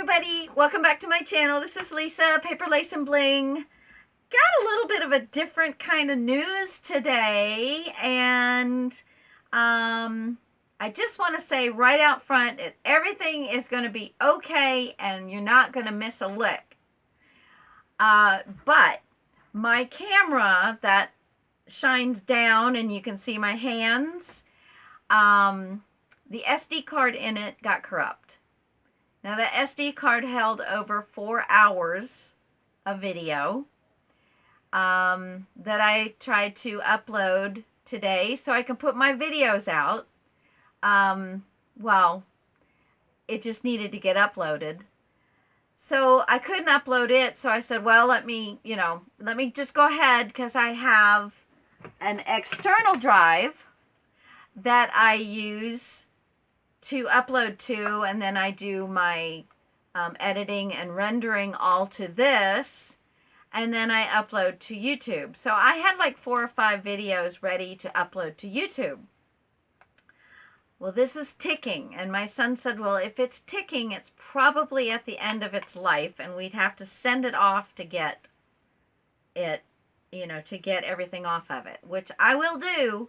everybody, welcome back to my channel. This is Lisa, Paper Lace and Bling. Got a little bit of a different kind of news today, and I just want to say right out front that everything is going to be okay and you're not going to miss a lick. But my camera that shines down and you can see my hands, the SD card in it got corrupt. Now the SD card held over 4 hours of video that I tried to upload today so I can put my videos out. Well, it just needed to get uploaded. So I couldn't upload it, so I said, well, let me just go ahead, because I have an external drive that I use to upload to, and then I do my editing and rendering all to this, and then I upload to YouTube. So I had like 4 or 5 videos ready to upload to YouTube. Well, this is ticking, and my son said, well, if it's ticking, it's probably at the end of its life, and we'd have to send it off to get it, to get everything off of it, which I will do,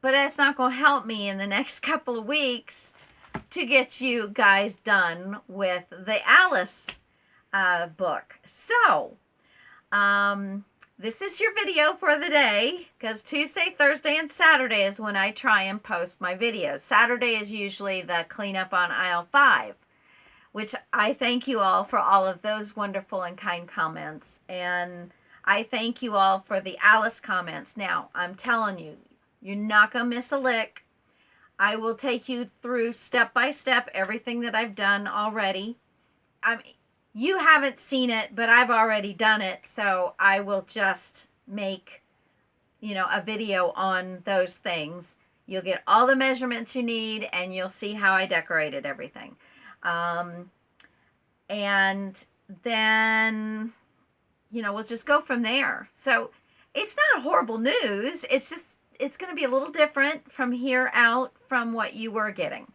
but that's not going to help me in the next couple of weeks to get you guys done with the Alice book. So, this is your video for the day, because Tuesday, Thursday, and Saturday is when I try and post my videos. Saturday is usually the cleanup on aisle 5, which I thank you all for all of those wonderful and kind comments. And I thank you all for the Alice comments. Now, I'm telling you, you're not going to miss a lick. I will take you through step by step everything that I've done already. I mean, you haven't seen it, but I've already done it, so I will just make, a video on those things. You'll get all the measurements you need, and you'll see how I decorated everything. And then, we'll just go from there. So it's not horrible news. It's just, it's going to be a little different from here out from what you were getting.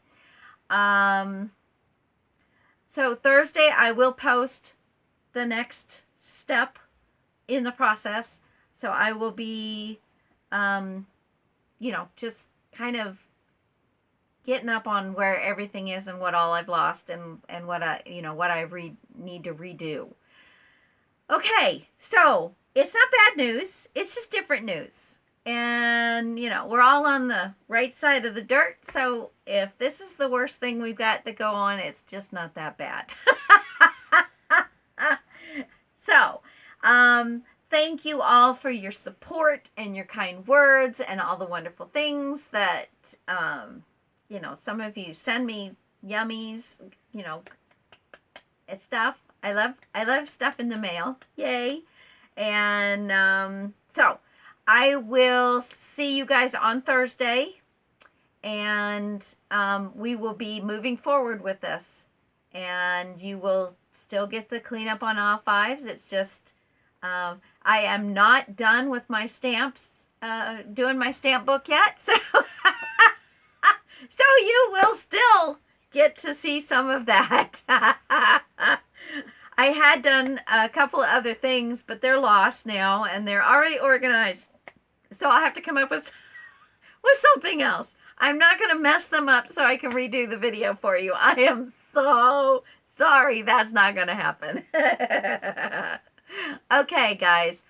So Thursday I will post the next step in the process. So I will be, just kind of getting up on where everything is and what all I've lost and what I, what I need to redo. Okay, so it's not bad news. It's just different news. And, we're all on the right side of the dirt. So if this is the worst thing we've got to go on, it's just not that bad. So, thank you all for your support and your kind words and all the wonderful things that, some of you send me yummies, it's stuff. I love stuff in the mail. Yay. And, so I will see you guys on Thursday, and we will be moving forward with this, and you will still get the cleanup on all 5s. It's just, I am not done with my stamps, doing my stamp book yet, so, so you will still get to see some of that. I had done a couple of other things, but they're lost now, and they're already organized. So I'll have to come up with something else. I'm not going to mess them up so I can redo the video for you. I am so sorry. That's not going to happen. Okay, guys.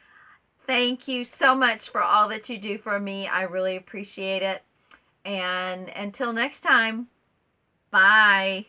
Thank you so much for all that you do for me. I really appreciate it. And until next time, bye.